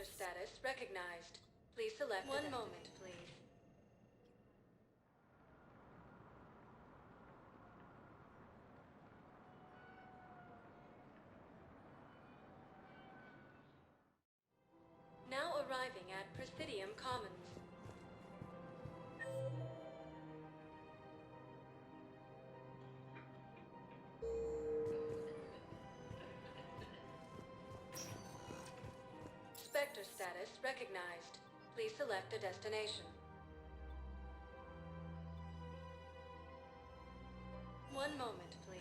Spectre status recognized. Please select one moment, please. Now arriving at Prothean Commons. Spectre status recognized. Please select a destination. One moment, please.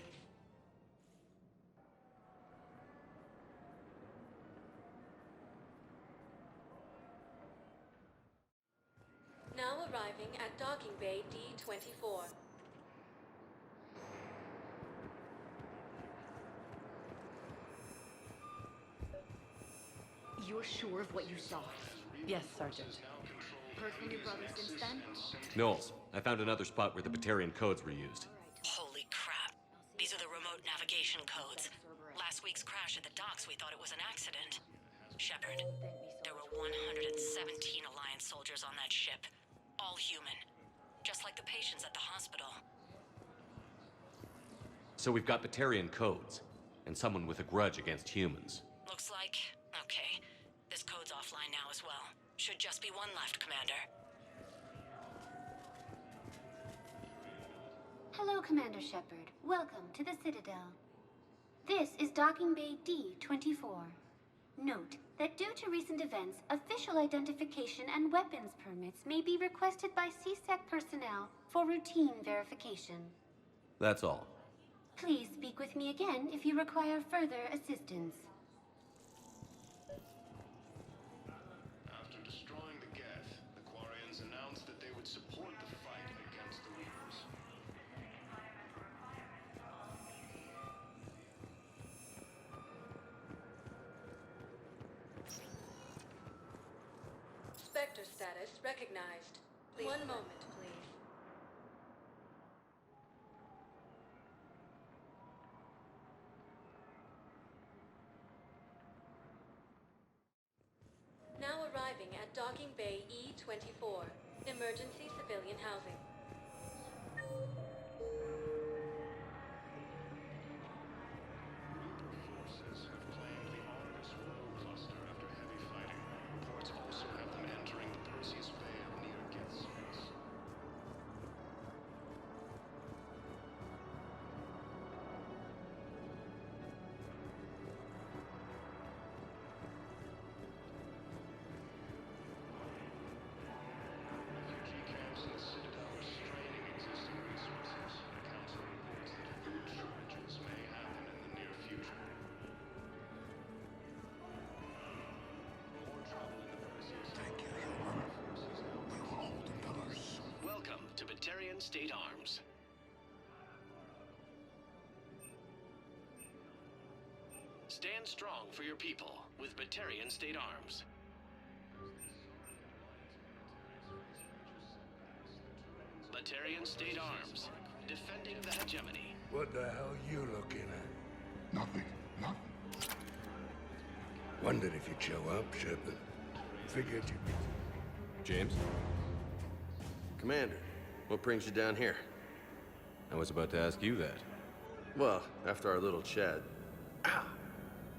Now arriving at docking bay D-24. You're sure of what you saw? Yes, Sergeant. Heard from your brother since then? Knowles, I found another spot where the Batarian codes were used. Holy crap. These are the remote navigation codes. Last week's crash at the docks, we thought it was an accident. Shepard, there were 117 Alliance soldiers on that ship. All human. Just like the patients at the hospital. So we've got Batarian codes, and someone with a grudge against humans. Looks like... okay. This code's offline now as well. Should just be one left, Commander. Hello, Commander Shepard. Welcome to the Citadel. This is Docking Bay D-24. Note that due to recent events, official identification and weapons permits may be requested by CSEC personnel for routine verification. That's all. Please speak with me again if you require further assistance. After destroying the geth, the quarians announced that they would support the fight against the Reapers. Spectre status recognized. Please. One moment, please. Now arriving at Docking Bay E-24, emergency civilian housing. Reaper forces have claimed the Argus Road cluster after heavy fighting. Reports also have them entering the Perseus Vale near Geth space. Refugee camps in the Citadel are straining existing resources. The Council reports that food shortages may happen in the near future. More trouble in the Perseus. Thank you, human. We will hold the pillars. Welcome to Batarian State Arms. Stand strong for your people with Batarian State Arms. Batarian State Arms, defending the hegemony. What the hell you looking at? Nothing. Nothing. Wondered if you'd show up, Shepard. Figured you'd be... James? Commander, what brings you down here? I was about to ask you that. Well, after our little chat,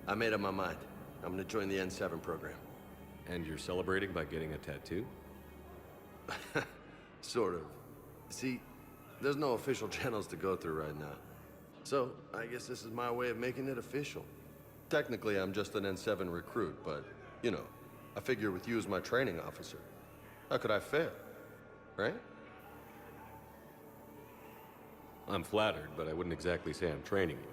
I made up my mind. I'm gonna join the N7 program. And you're celebrating by getting a tattoo? Sort of. See, there's no official channels to go through right now. So, I guess this is my way of making it official. Technically, I'm just an N7 recruit, but, you know, I figure with you as my training officer, how could I fail? Right? I'm flattered, but I wouldn't exactly say I'm training you.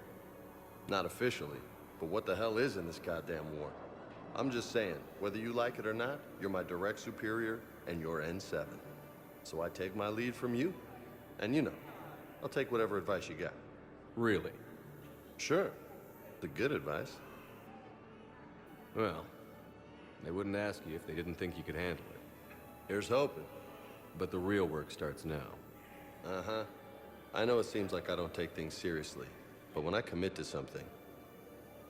Not officially, but what the hell is in this goddamn war? I'm just saying, whether you like it or not, you're my direct superior, and you're N7. So I take my lead from you, and you know, I'll take whatever advice you got. Really? Sure. The good advice. Well, they wouldn't ask you if they didn't think you could handle it. Here's hoping. But the real work starts now. Uh-huh. I know it seems like I don't take things seriously, but when I commit to something,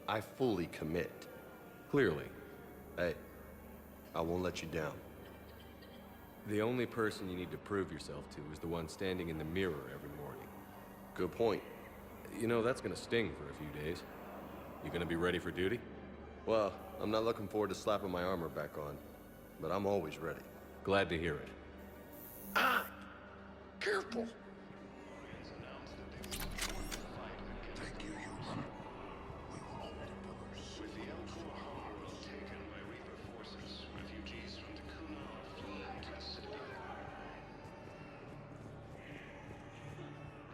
I fully commit. Clearly. Hey, I won't let you down. The only person you need to prove yourself to is the one standing in the mirror every morning. Good point. You know, that's gonna sting for a few days. You gonna be ready for duty? Well, I'm not looking forward to slapping my armor back on, but I'm always ready. Glad to hear it. Ah! Careful! Thank you, human. We will hold it, brothers. With the homeworld taken by Reaper forces, refugees from the Kuna are fleeing to the Citadel.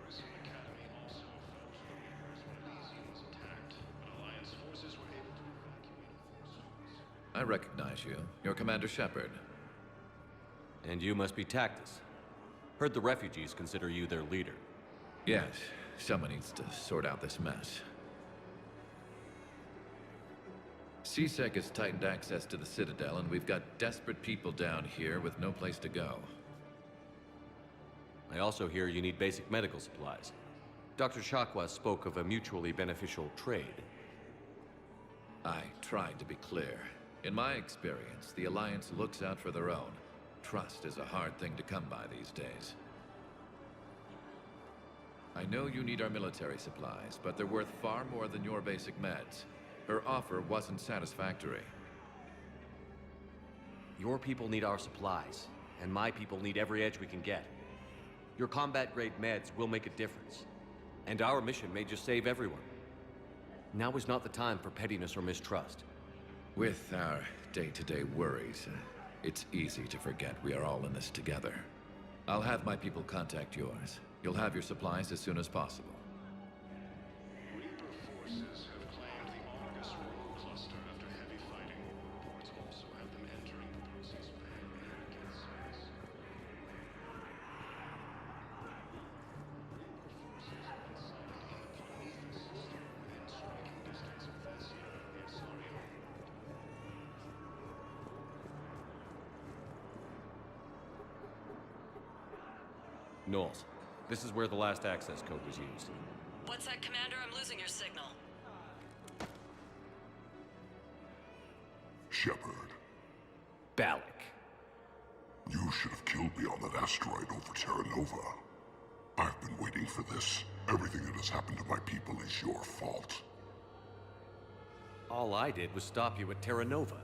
Prison Academy also fell to the Reapers when Elysium was attacked, but Alliance forces were able to evacuate forces. I recognize you. You're Commander Shepard. And you must be Tactus. Heard the refugees consider you their leader. Yes, someone needs to sort out this mess. CSEC has tightened access to the Citadel, and we've got desperate people down here with no place to go. I also hear you need basic medical supplies. Dr. Shakwa spoke of a mutually beneficial trade. I tried to be clear. In my experience, the Alliance looks out for their own. Trust is a hard thing to come by these days. I know you need our military supplies, but they're worth far more than your basic meds. Her offer wasn't satisfactory. Your people need our supplies, and my people need every edge we can get. Your combat-grade meds will make a difference, and our mission may just save everyone. Now is not the time for pettiness or mistrust. With our day-to-day worries, it's easy to forget we are all in this together. I'll have my people contact yours. You'll have your supplies as soon as possible. Reaper forces have claimed the Argus rogue cluster after heavy fighting. Reports also have them entering the Prothean eradicate service. Reaper forces have been sighted in the Prothean system within striking distance of Thessia near Salarian. Knowles, this is where the last access code was used. What's that, Commander? I'm losing your signal. Shepard, Balak. you should have killed me on that asteroid over Terra Nova. I've been waiting for this. Everything that has happened to my people is your fault. All I did was stop you at Terra Nova.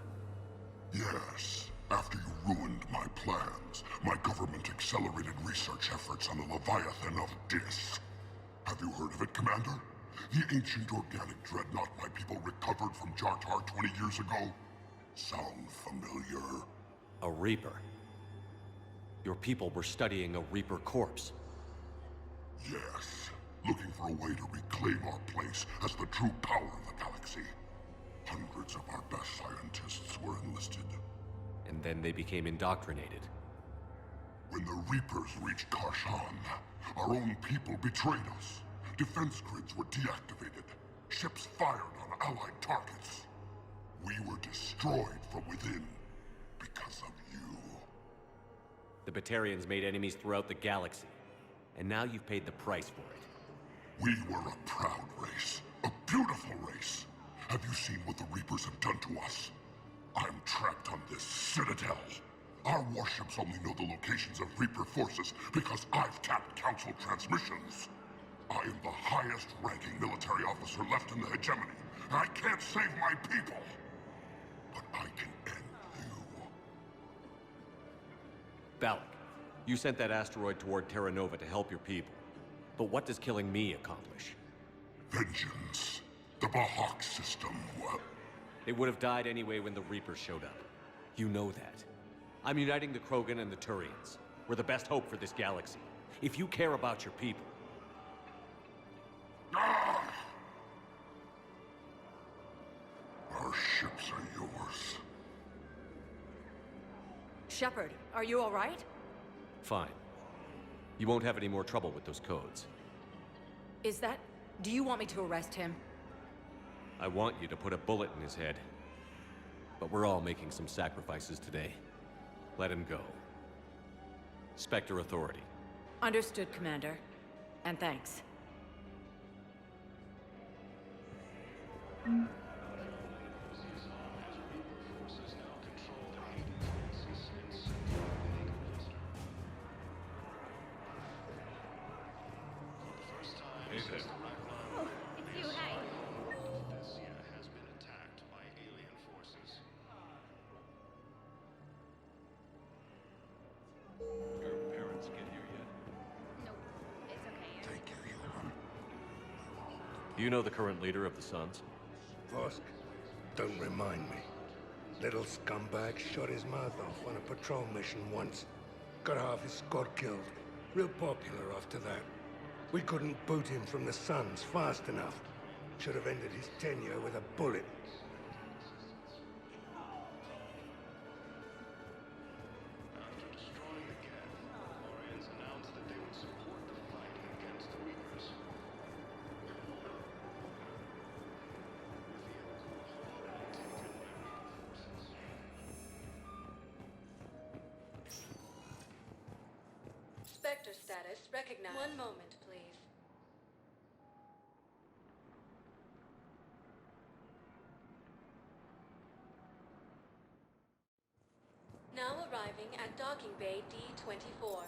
Yes. After you ruined my plans, my government accelerated research efforts on the Leviathan of Dis. Have you heard of it, Commander? The ancient organic dreadnought my people recovered from Jartar 20 years ago? Sound familiar? A Reaper. Your people were studying a Reaper corpse. Yes. Looking for a way to reclaim our place as the true power of the galaxy. Hundreds of our best scientists were enlisted. And then they became indoctrinated. When the Reapers reached Karshan, our own people betrayed us. Defense grids were deactivated. Ships fired on Allied targets. We were destroyed from within because of you. The Batarians made enemies throughout the galaxy. And now you've paid the price for it. We were a proud race. A beautiful race. Have you seen what the Reapers have done to us? I'm trapped on this citadel. Our warships only know the locations of Reaper forces because I've tapped Council transmissions. I am the highest-ranking military officer left in the hegemony, and I can't save my people. But I can end you. Balak, you sent that asteroid toward Terra Nova to help your people. But what does killing me accomplish? Vengeance. The Bahak system, well... They would have died anyway when the Reapers showed up. You know that. I'm uniting the Krogan and the Turians. We're the best hope for this galaxy. If you care about your people... Ah! Our ships are yours. Shepard, are you all right? Fine. You won't have any more trouble with those codes. Is that... Do you want me to arrest him? I want you to put a bullet in his head. But we're all making some sacrifices today. Let him go. Spectre Authority. Understood, Commander. And thanks. Forces now control the Do you know the current leader of the Suns? Vosk? Don't remind me. Little scumbag shot his mouth off on a patrol mission once. Got half his squad killed. Real popular after that. We couldn't boot him from the Suns fast enough. Should have ended his tenure with a bullet. After destroying the geth, quarians announced that they would support the fight against the Reapers. Spectre status recognized. One moment, please. Now arriving at docking bay D-24.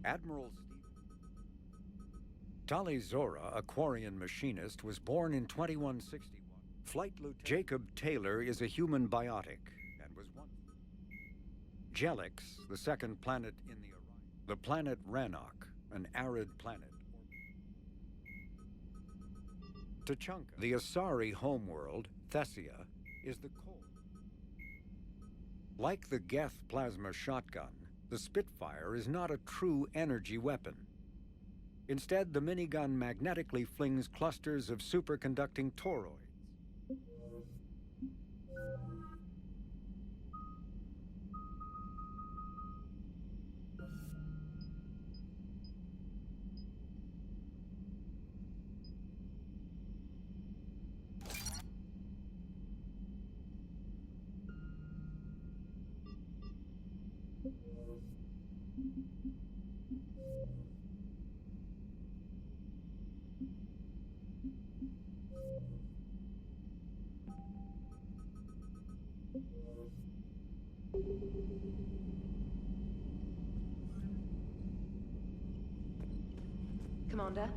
Admiral Tali Zora, a quarian machinist, was born in 2161. Flight Lieutenant Jacob Taylor is a human biotic and was one. Jelix, the second planet in the planet Rannoch, an arid planet. Tachanka, the Asari homeworld, Thessia, is the core. Like the Geth plasma shotgun, the Spitfire is not a true energy weapon. Instead, the minigun magnetically flings clusters of superconducting toroids. Commander?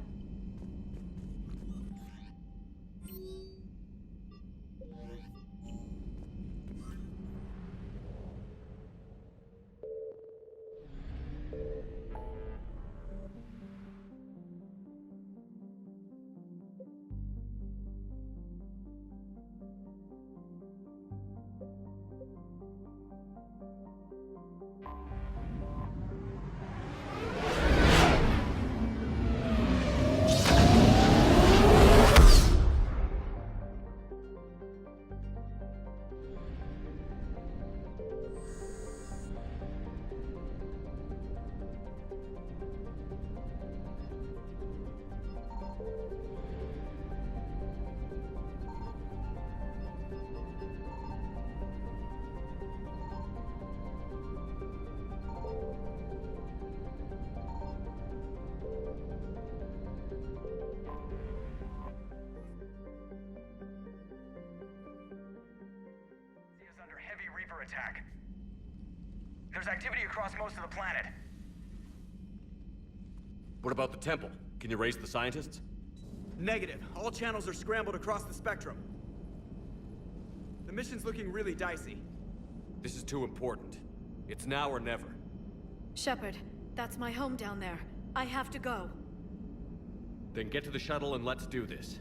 Attack. There's activity across most of the planet. What about the temple? Can you raise the scientists? Negative. All channels are scrambled across the spectrum. The mission's looking really dicey. This is too important. It's now or never. Shepard, that's my home down there. I have to go. Then get to the shuttle and let's do this.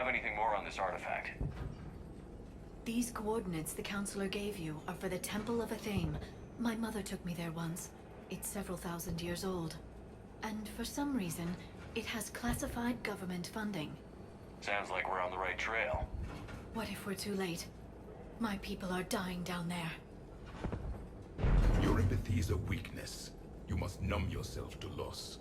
anything more on this artifact? These coordinates the Counselor gave you are for the Temple of Athame. My mother took me there once. It's several thousand years old. And for some reason, it has classified government funding. Sounds like we're on the right trail. What if we're too late? My people are dying down there. Your empathy is a weakness. You must numb yourself to loss.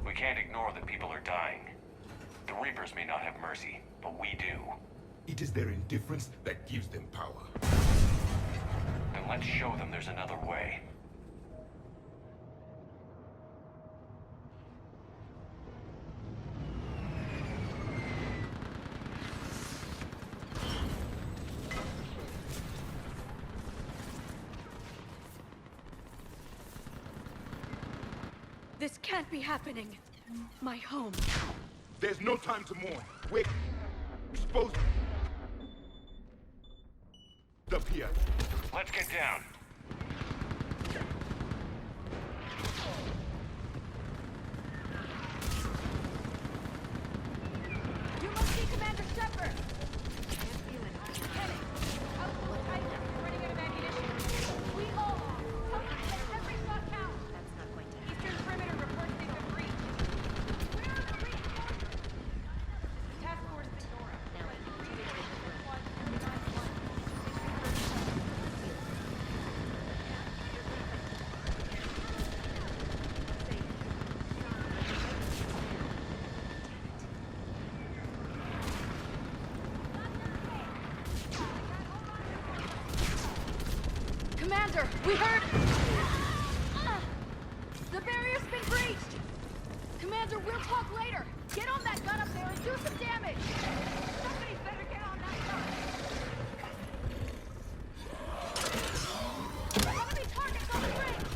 We can't ignore that people are dying. The Reapers may not have mercy, but we do. It is their indifference that gives them power. Then let's show them there's another way. This can't be happening. My home. There's no time to mourn. Wait. Expose them. Up here. Let's get down. You must see Commander Shepard! Kenny! Outpost Titan, we're running out of ammunition. We all are. Every shot counts. That's not going to happen. Eastern perimeter reports they've been breached. Where are the reinforcements? Task Force Victoria. Now I can read it. Commander, we heard... The barrier's been breached! Commander, we'll talk later! Get on that gun up there and do some damage! Somebody better get on that gun! Enemy targets on the bridge!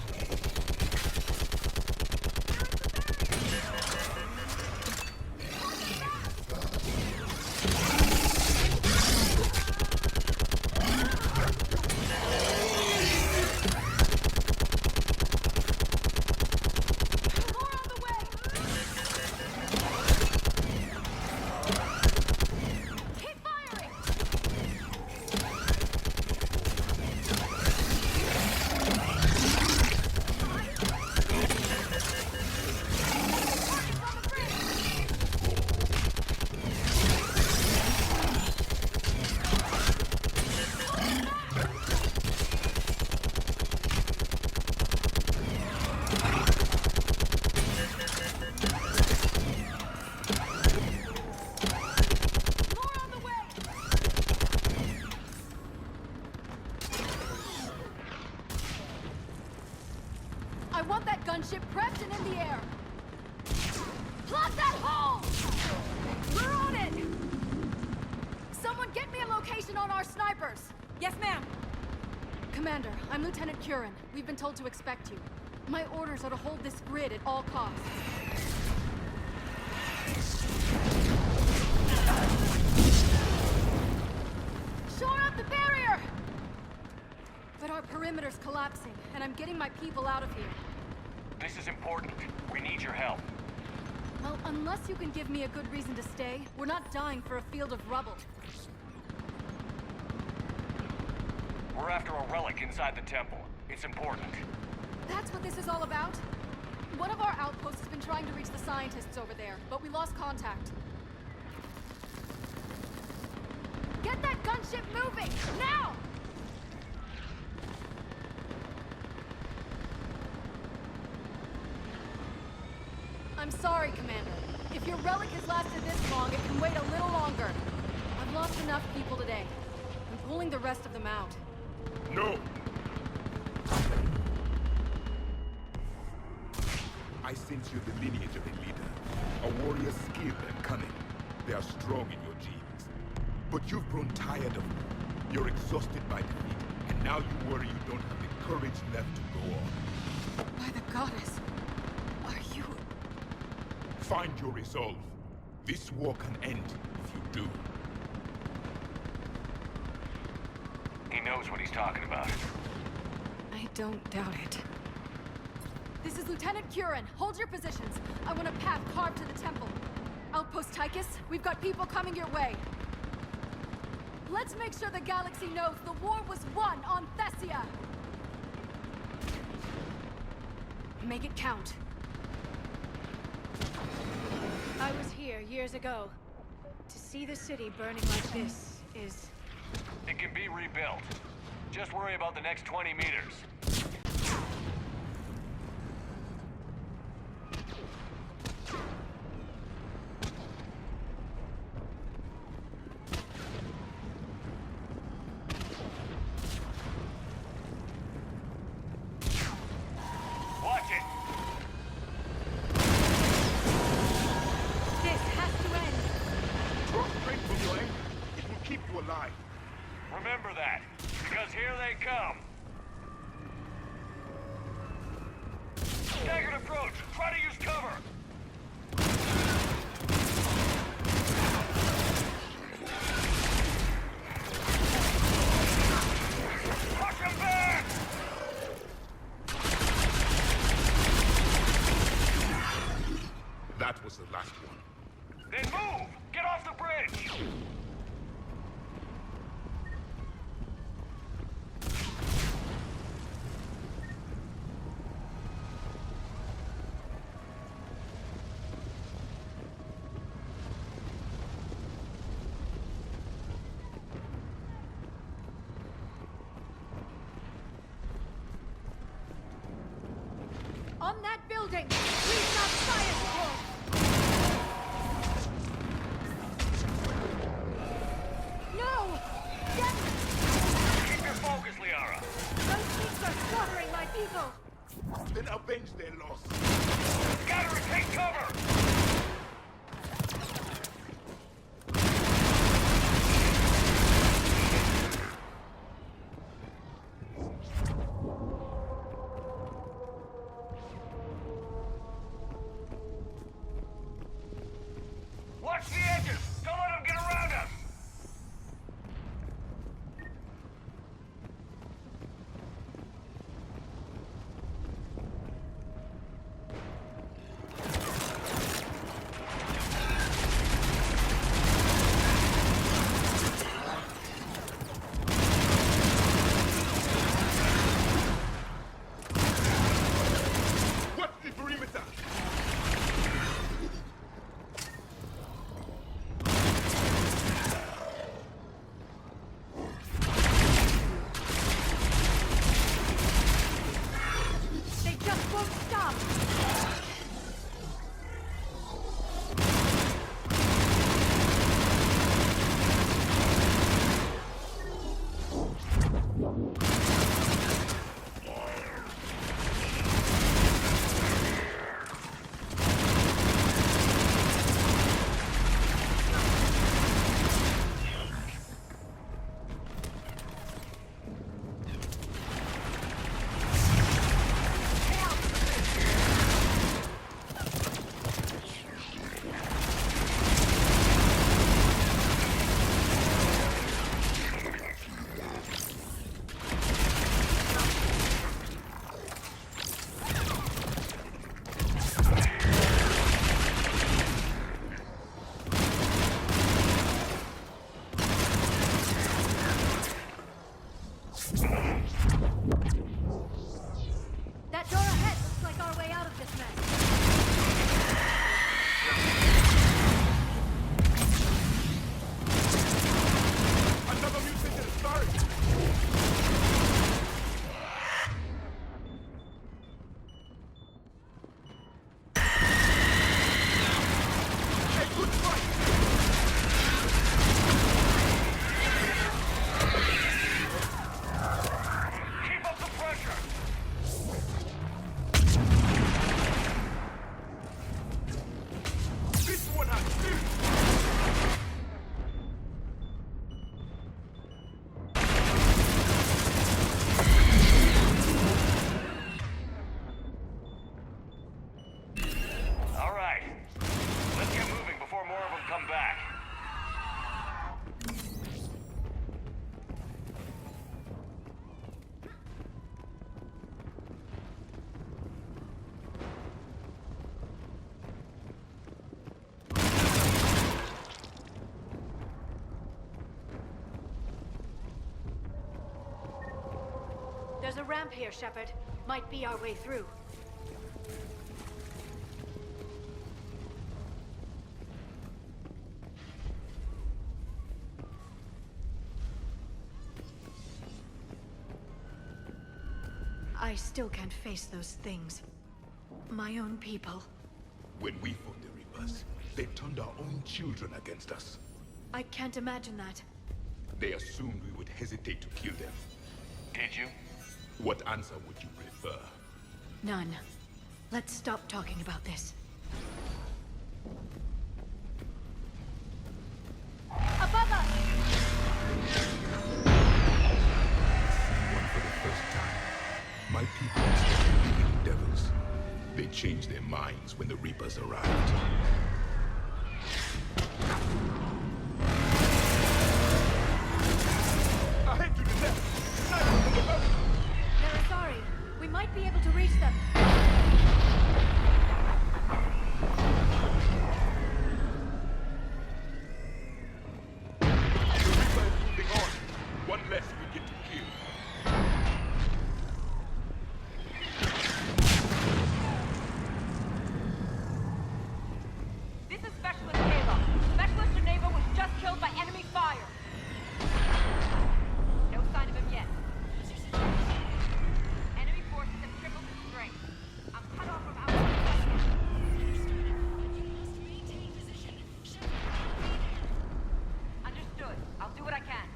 I want that gunship prepped and in the air! Plot that hole! We're on it! Someone get me a location on our snipers! Yes, ma'am! Commander, I'm Lieutenant Curran. We've been told to expect you. My orders are to hold this grid at all costs. Shore up the barrier! But our perimeter's collapsing, and I'm getting my people out of here. This is important. We need your help. Well, unless you can give me a good reason to stay, we're not dying for a field of rubble. We're after a relic inside the temple. It's important. That's what this is all about? One of our outposts has been trying to reach the scientists over there, but we lost contact. Get that gunship moving! Now! I'm sorry, Commander. If your relic has lasted this long, it can wait a little longer. I've lost enough people today. I'm pulling the rest of them out. No! I sense you're the lineage of a leader. A warrior skilled and cunning. They are strong in your genes. But you've grown tired of them. You're exhausted by defeat, and now you worry you don't have the courage left to go on. By the goddess, are you... Find your resolve. This war can end if you do. He knows what he's talking about. I don't doubt it. This is Lieutenant Curran. Hold your positions. I want a path carved to the temple. Outpost Tychus, we've got people coming your way. Let's make sure the galaxy knows the war was won on Thessia! Make it count. I was here years ago. To see the city burning like this is... It can be rebuilt. Just worry about the next 20 meters. Watch it! This has to end! Draw strength from your aim. It will keep you alive. Remember that, because here they come. Staggered approach. Try to use cover. Push him back! That was the last one. Then move! Get off the bridge! On that building! We've got science wolf! No! Get... Keep your focus, Liara. Those things are slaughtering my people! Then avenge their loss. Scatter and take cover! Watch the edges! Don't let them get around us! There's a ramp here, Shepard. Might be our way through. I still can't face those things. My own people. When we fought the Reapers, they turned our own children against us. I can't imagine that. They assumed we would hesitate to kill them. Did you? What answer would you prefer? None. Let's stop talking about this. Above us! One for the first time. My people instead of being devils. They changed their minds when the Reapers arrived. Ahead to the left! They're sorry. We might be able to reach them. One less we get to kill. This is Specialist Neva. Specialist Neva was just killed by enemy fire. No sign of him yet. Enemy forces have tripled in strength. I'm cut off from outside. Understood. I'll do what I can.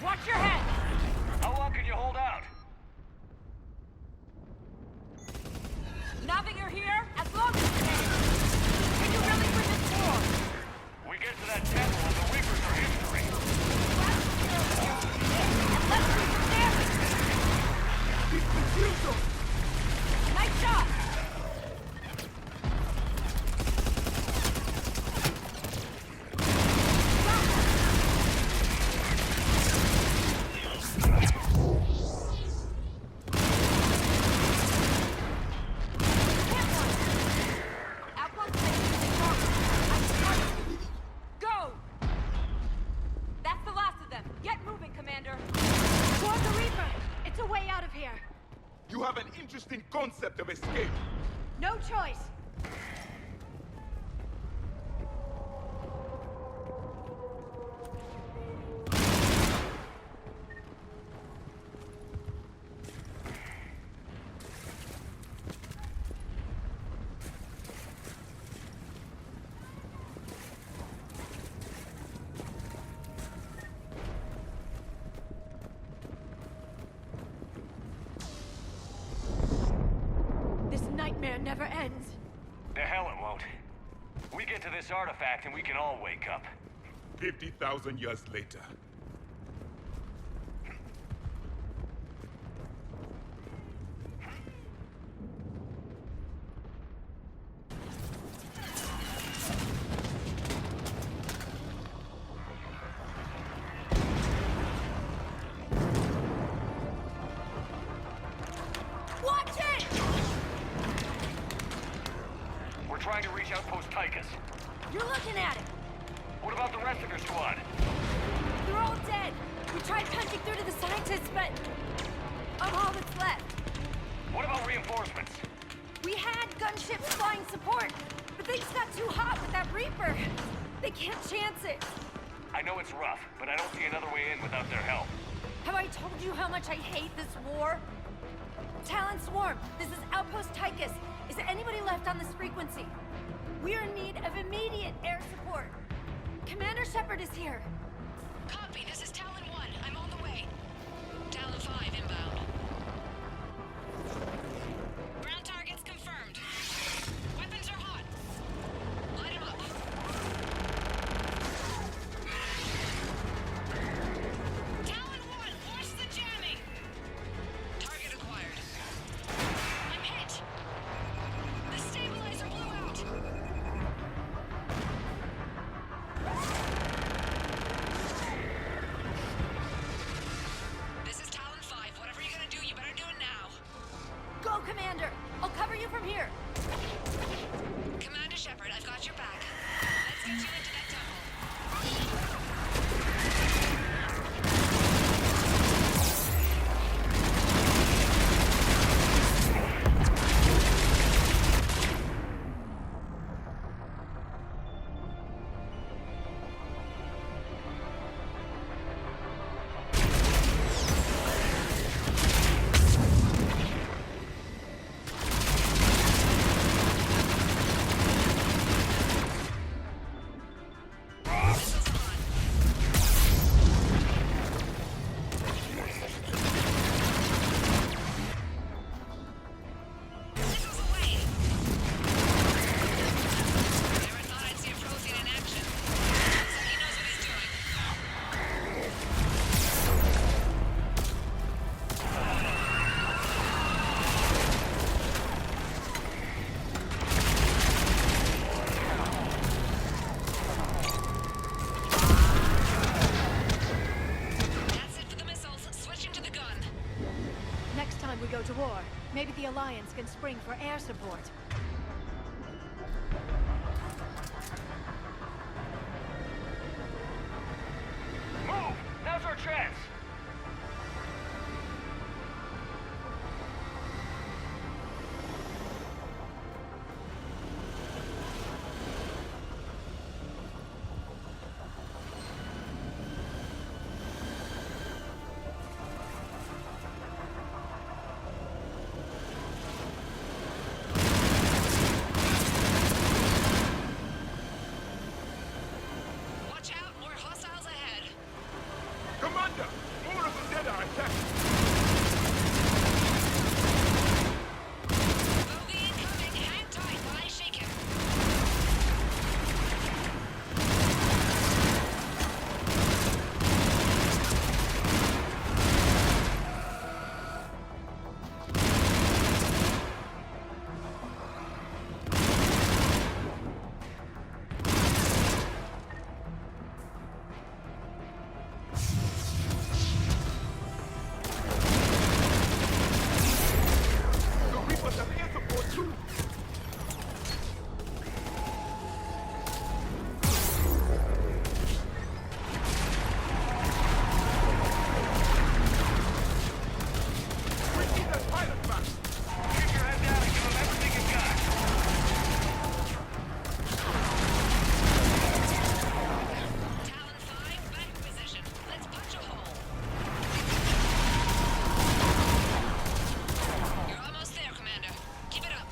Watch your head! How long can you hold out? Now that you're here, as long as you can. Can you really win this war? We get to that temple and the Reapers are history. And let's do some damage! Nice shot! Go! That's the last of them. Get moving, Commander. Toward the Reaper! It's a way out of here. You have an interesting concept of escape. No choice. This nightmare never ends. The hell it won't. We get to this artifact and we can all wake up. 50,000 years later. Watch it! We're trying to reach Outpost Tychus. You're looking at it! What about the rest of your squad? They're all dead! We tried punching through to the scientists, but... I'm all that's left. What about reinforcements? We had gunships flying support, but things got too hot with that Reaper. They can't chance it. I know it's rough, but I don't see another way in without their help. Have I told you how much I hate this war? Talon Swarm, this is Outpost Tychus. Is anybody left on this frequency? We're in need of immediate air support. Commander Shepard is here. Copy, this is Talon 1. I'm on the way. Talon 5 inbound. Ground targets confirmed. Weapons are hot. Light 'em up. Talon 1, watch the jamming! Target acquired. I'm hit! The stabilizer blew out! Maybe the Alliance can spring for air support. Move! Now's our chance! Watch out, more hostiles ahead. Commander! More of the dead are attacking! Bogey incoming. Hang tight while I shake him. The Reapers have air support too! We need that pilot back! Keep your head down and give them everything you've got! Talon 5, back in position. Let's punch a hole. You're almost there, Commander. Keep it up.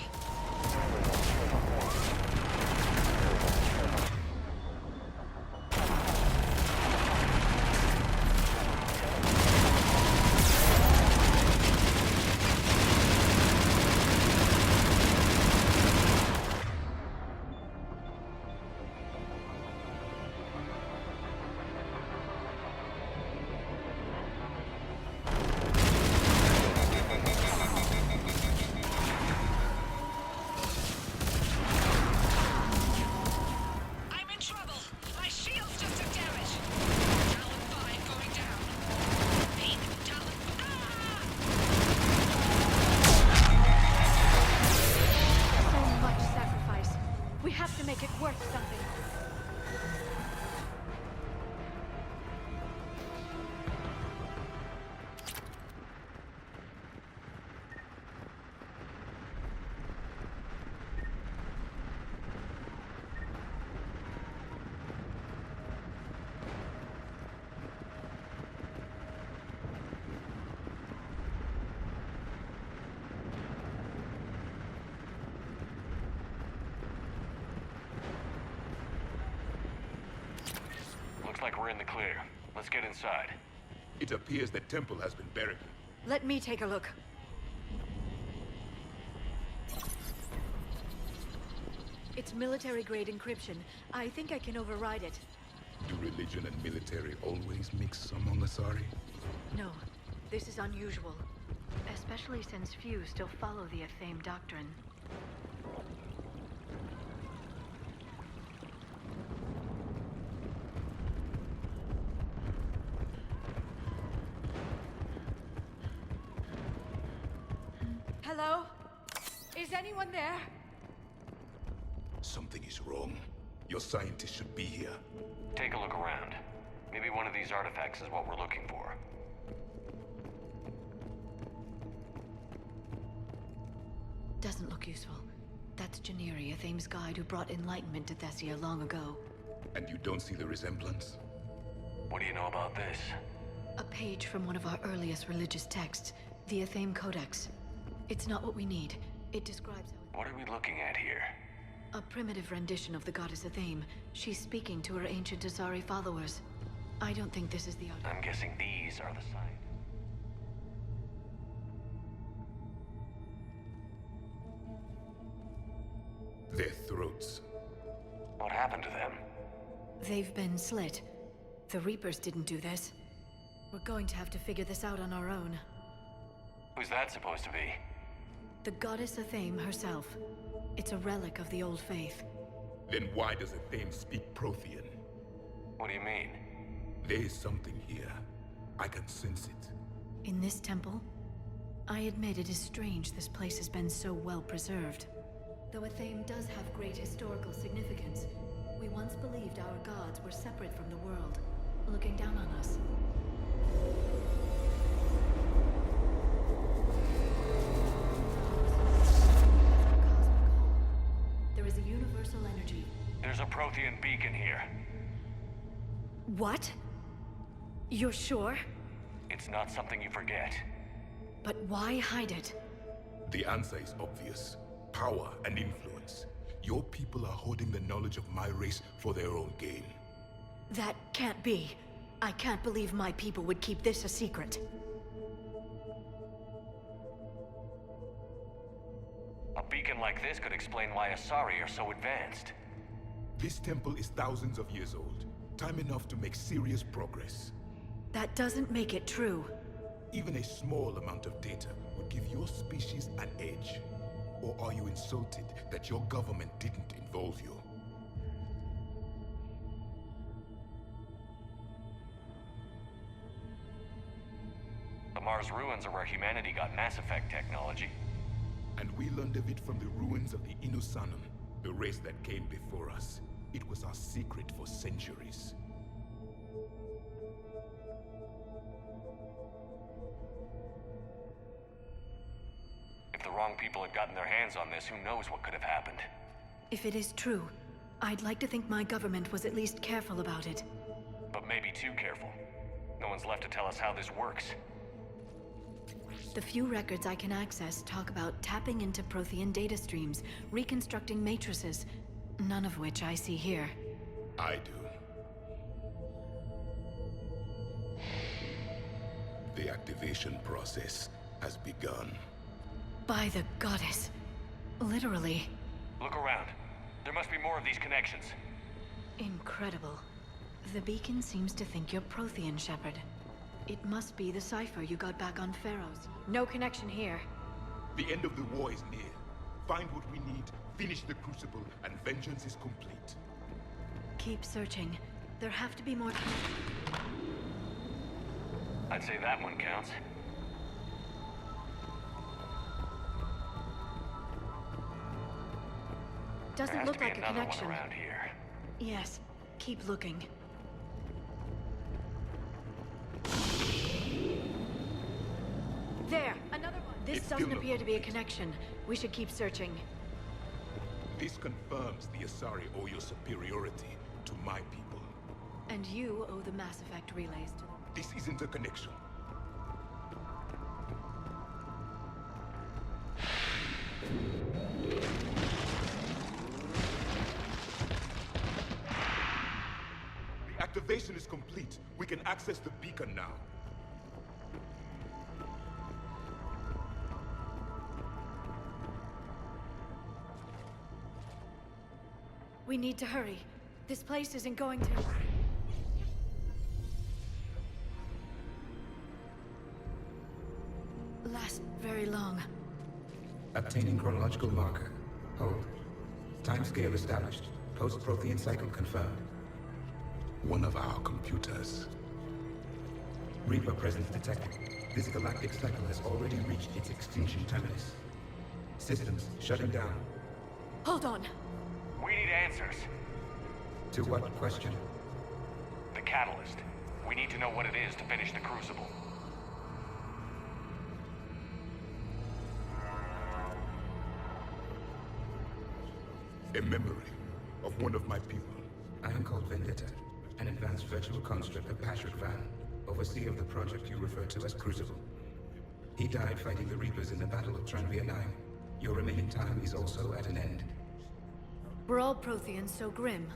I'm in trouble. My shields just took damage. Talon 5 going down. Peek, Talon. Ah! So much sacrifice. We have to make it worth something. Looks like we're in the clear. Let's get inside. It appears the temple has been barricaded. Let me take a look. It's military-grade encryption. I think I can override it. Do religion and military always mix among Asari? No, this is unusual. Especially since few still follow the Athame doctrine. Hello? Is anyone there? Something is wrong. Your scientists should be here. Take a look around. Maybe one of these artifacts is what we're looking for. Doesn't look useful. That's Janiri, Athame's guide who brought enlightenment to Thessia long ago. And you don't see the resemblance? What do you know about this? A page from one of our earliest religious texts, the Athame Codex. It's not what we need. It describes how... What are we looking at here? A primitive rendition of the goddess Athame. She's speaking to her ancient Asari followers. I don't think this is the... I'm guessing these are the signs. Their throats. What happened to them? They've been slit. The Reapers didn't do this. We're going to have to figure this out on our own. Who's that supposed to be? The goddess Athame herself. It's a relic of the old faith. Then why does Athame speak Prothean? What do you mean? There is something here. I can sense it. In this temple? I admit it is strange this place has been so well preserved. Though Athame does have great historical significance, we once believed our gods were separate from the world, looking down on us. There is a universal energy. There's a Prothean beacon here. What? You're sure? It's not something you forget. But why hide it? The answer is obvious. Power and influence. Your people are hoarding the knowledge of my race for their own gain. That can't be. I can't believe my people would keep this a secret. A beacon like this could explain why Asari are so advanced. This temple is thousands of years old. Time enough to make serious progress. That doesn't make it true. Even a small amount of data would give your species an edge. Or are you insulted that your government didn't involve you? The Mars ruins are where humanity got Mass Effect technology. And we learned of it from the ruins of the Inusanum, the race that came before us. It was our secret for centuries. If the wrong people had gotten their hands on this, who knows what could have happened. If it is true, I'd like to think my government was at least careful about it. But maybe too careful. No one's left to tell us how this works. The few records I can access talk about tapping into Prothean data streams, reconstructing matrices, none of which I see here. I do. The activation process has begun. By the goddess. Literally. Look around. There must be more of these connections. Incredible. The beacon seems to think you're Prothean, Shepard. It must be the cipher you got back on Pharaohs. No connection here. The end of the war is near. Find what we need, finish the Crucible, and vengeance is complete. Keep searching. There have to be more... I'd say that one counts. Doesn't look like a connection. One around here. Yes. Keep looking. There! Another one! This doesn't appear to be a connection. We should keep searching. This confirms the Asari owe your superiority to my people. And you owe the Mass Effect relays to them. This isn't a connection. The activation is complete. We can access the beacon now. We need to hurry. This place isn't going to... last very long. Obtaining chronological marker. Hold. Timescale established. Post-Prothean cycle confirmed. One of our computers. Reaper presence detected. This galactic cycle has already reached its extinction terminus. Systems shutting down. Hold on. We need answers. To what question? The catalyst. We need to know what it is to finish the Crucible. A memory of one of my people. I am called Vendetta, an advanced virtual construct of Patrick Van, overseer of the project you refer to as Crucible. He died fighting the Reapers in the Battle of Tranvia 9. Your remaining time is also at an end. Were all Protheans so grim?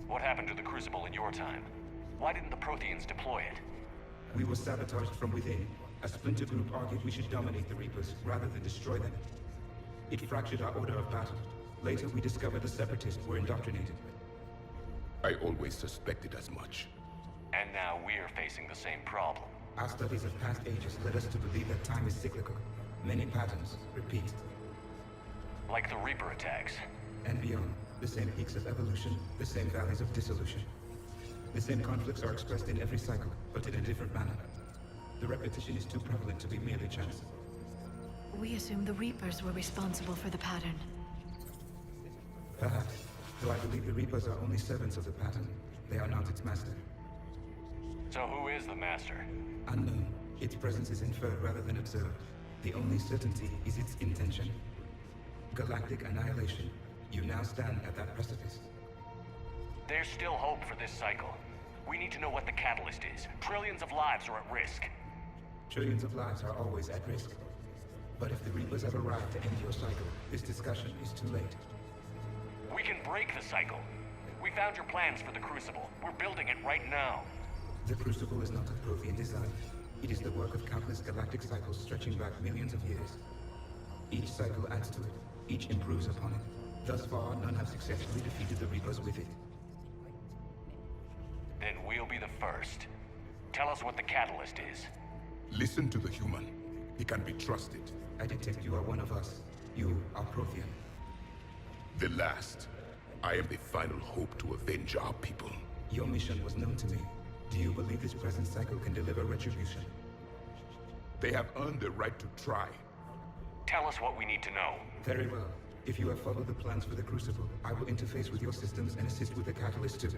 What happened to the Crucible in your time? Why didn't the Protheans deploy it? We were sabotaged from within. A splinter group argued we should dominate the Reapers rather than destroy them. It fractured our order of battle. Later, we discovered the Separatists were indoctrinated. I always suspected as much. And now we're facing the same problem. Our studies of past ages led us to believe that time is cyclical. Many patterns repeat. Like the Reaper attacks. And beyond. The same peaks of evolution, the same valleys of dissolution. The same conflicts are expressed in every cycle, but in a different manner. The repetition is too prevalent to be merely chance. We assume the Reapers were responsible for the pattern. Perhaps, though I believe the Reapers are only servants of the pattern. They are not its master. So who is the master? Unknown. Its presence is inferred rather than observed. The only certainty is its intention. Galactic annihilation. You now stand at that precipice. There's still hope for this cycle. We need to know what the catalyst is. Trillions of lives are at risk. Trillions of lives are always at risk. But if the Reapers have arrived to end your cycle, this discussion is too late. We can break the cycle. We found your plans for the Crucible. We're building it right now. The Crucible is not of Prothean design. It is the work of countless galactic cycles stretching back millions of years. Each cycle adds to it. Each improves upon it. Thus far, none have successfully defeated the Reapers with it. Then we'll be the first. Tell us what the catalyst is. Listen to the human. He can be trusted. I detect you are one of us. You are Prothean. The last. I am the final hope to avenge our people. Your mission was known to me. Do you believe this present cycle can deliver retribution? They have earned the right to try. Tell us what we need to know. Very well. If you have followed the plans for the Crucible, I will interface with your systems and assist with the catalyst too.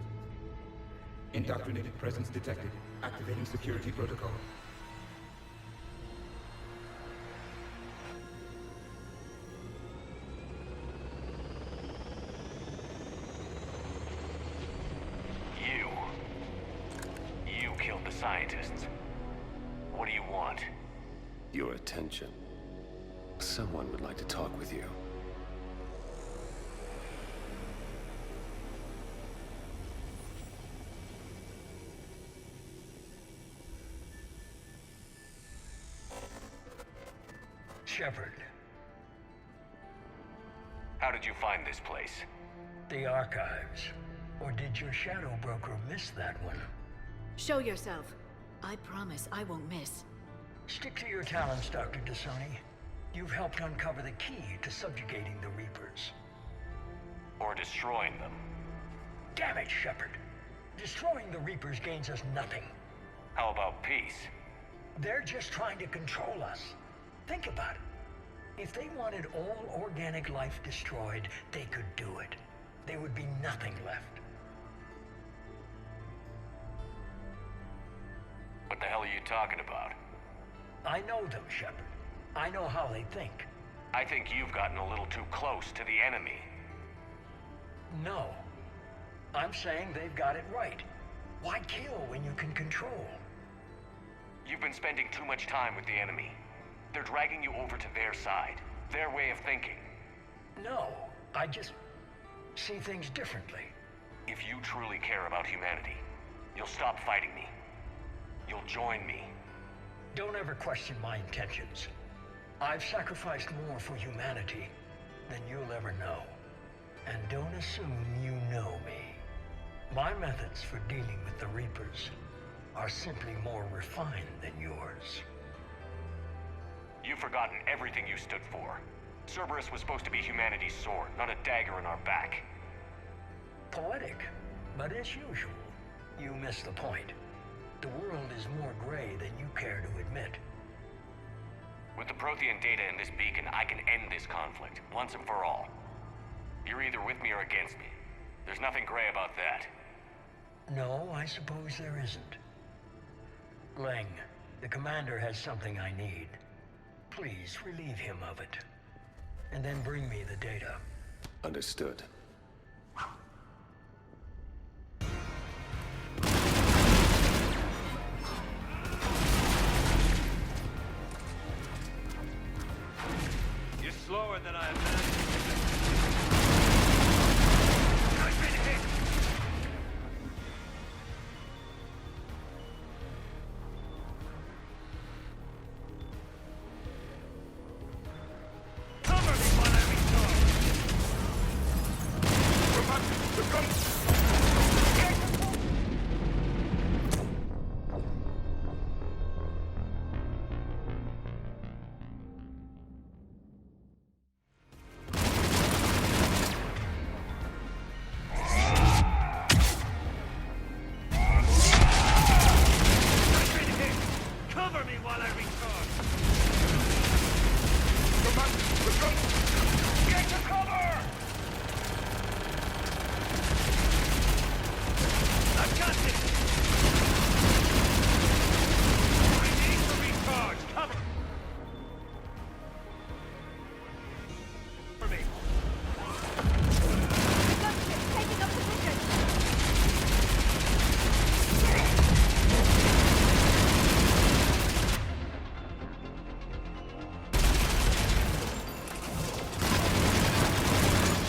Indoctrinated presence detected. Activating security protocol. You killed the scientists. What do you want? Your attention. Someone would like to talk with you. Shepard. How did you find this place? The archives. Or did your shadow broker miss that one? Show yourself. I promise I won't miss. Stick to your talents, Dr. Dasani. You've helped uncover the key to subjugating the Reapers. Or destroying them. Damn it, Shepard. Destroying the Reapers gains us nothing. How about peace? They're just trying to control us. Think about it. If they wanted all organic life destroyed, they could do it. There would be nothing left. What the hell are you talking about? I know them, Shepard. I know how they think. I think you've gotten a little too close to the enemy. No. I'm saying they've got it right. Why kill when you can control? You've been spending too much time with the enemy. They're dragging you over to their side, their way of thinking. No, I just see things differently. If you truly care about humanity, you'll stop fighting me. You'll join me. Don't ever question my intentions. I've sacrificed more for humanity than you'll ever know. And don't assume you know me. My methods for dealing with the Reapers are simply more refined than yours. You've forgotten everything you stood for. Cerberus was supposed to be humanity's sword, not a dagger in our back. Poetic, but as usual, you miss the point. The world is more gray than you care to admit. With the Prothean data in this beacon, I can end this conflict, once and for all. You're either with me or against me. There's nothing gray about that. No, I suppose there isn't. Leng, the commander has something I need. Please relieve him of it. And then bring me the data. Understood. You're slower than I imagined. I've been hit! Get to cover! I've got this! I need to recharge! Cover! For me! Gunship taking up position!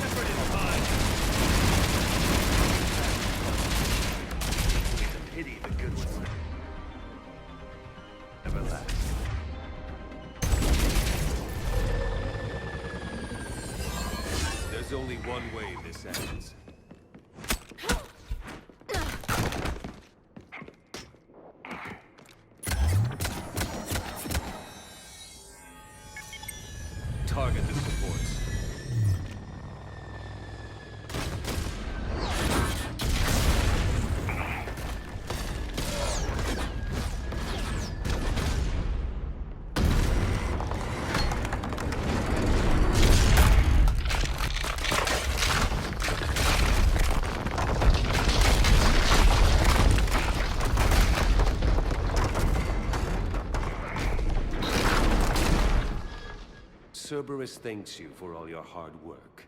Shepard is mine! It's a pity the good ones never last. There's only one way this ends. Target the supports. Cerberus thanks you for all your hard work.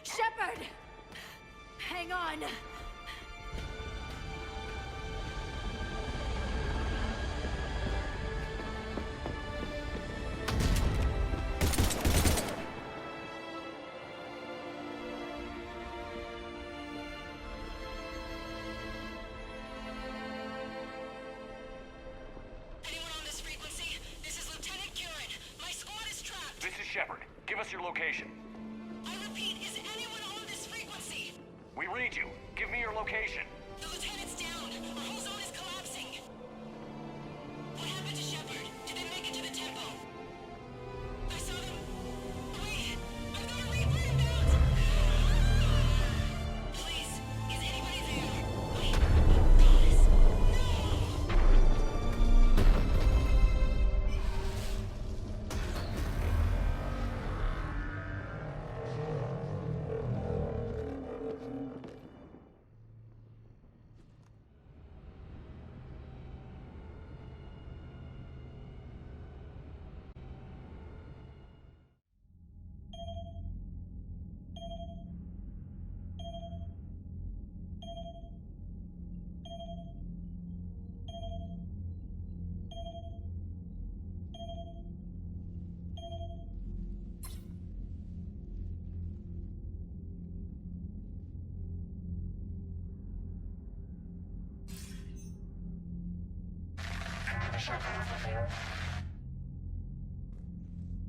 Shepard! Hang on! Anyone on this frequency? This is Lieutenant Curran. My squad is trapped. This is Shepard. Give us your location. I repeat, is anyone on this frequency? We read you. Give me your location. The lieutenant's down. Our whole zone is collapsing. What happened to Shepard? Did they make it to the temple? I saw them. Wait, I've got a Reaper inbound. Please, is anybody there? Wait, guys, no.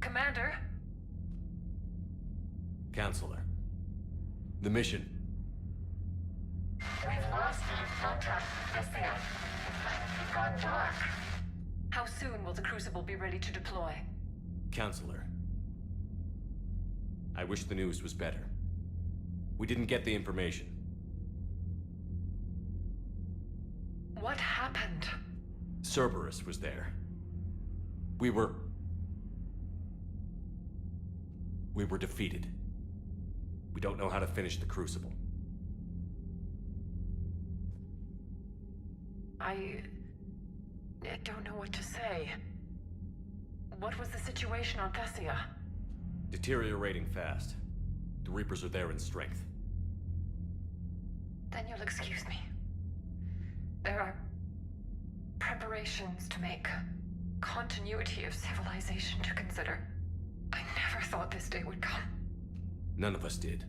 Commander? Counselor. The mission. We've lost contact with the Earth. It's gone dark. How soon will the Crucible be ready to deploy? Counselor. I wish the news was better. We didn't get the information. What happened? Cerberus was there. We were defeated. We don't know how to finish the Crucible. I don't know what to say. What was the situation on Thessia? Deteriorating fast. The Reapers are there in strength. Then you'll excuse me. There are preparations to make, continuity of civilization to consider. I never thought this day would come. None of us did.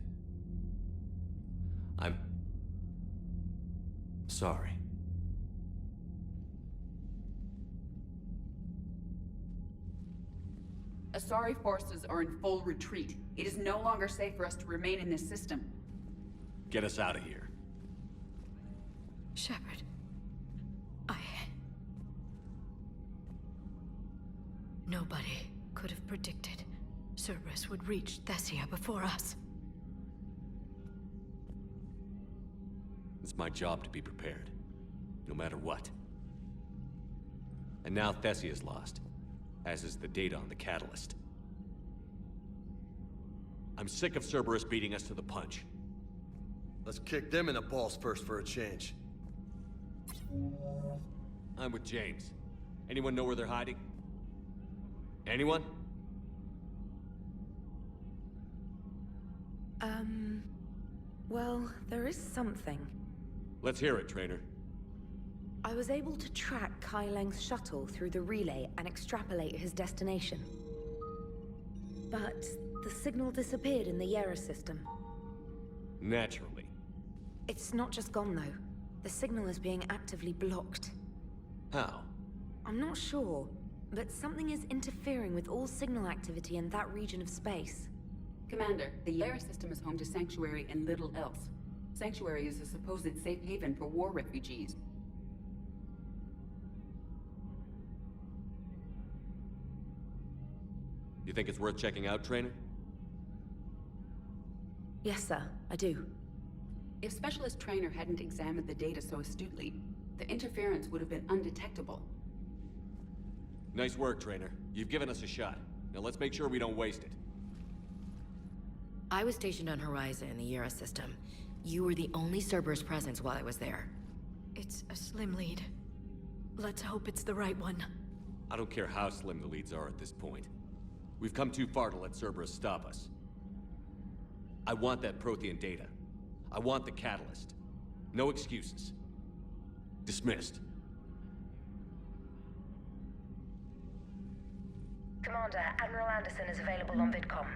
I'm sorry. Asari forces are in full retreat. It is no longer safe for us to remain in this system. Get us out of here. Shepard, Nobody could have predicted Cerberus would reach Thessia before us. It's my job to be prepared, no matter what. And now Thessia's lost, as is the data on the catalyst. I'm sick of Cerberus beating us to the punch. Let's kick them in the balls first for a change. I'm with James. Anyone know where they're hiding? Anyone? Well, there is something. Let's hear it, Trainer. I was able to track Kai Leng's shuttle through the relay and extrapolate his destination. But the signal disappeared in the Yera system. Naturally. It's not just gone, though. The signal is being actively blocked. How? I'm not sure, but something is interfering with all signal activity in that region of space. Commander, the Yera system is home to Sanctuary and little else. Sanctuary is a supposed safe haven for war refugees. You think it's worth checking out, Trainer? Yes, sir, I do. If Specialist Trainer hadn't examined the data so astutely, the interference would have been undetectable. Nice work, Trainer. You've given us a shot. Now let's make sure we don't waste it. I was stationed on Horizon in the Yera system. You were the only Cerberus presence while I was there. It's a slim lead. Let's hope it's the right one. I don't care how slim the leads are at this point. We've come too far to let Cerberus stop us. I want that Prothean data. I want the catalyst. No excuses. Dismissed. Commander, Admiral Anderson is available on VidCom.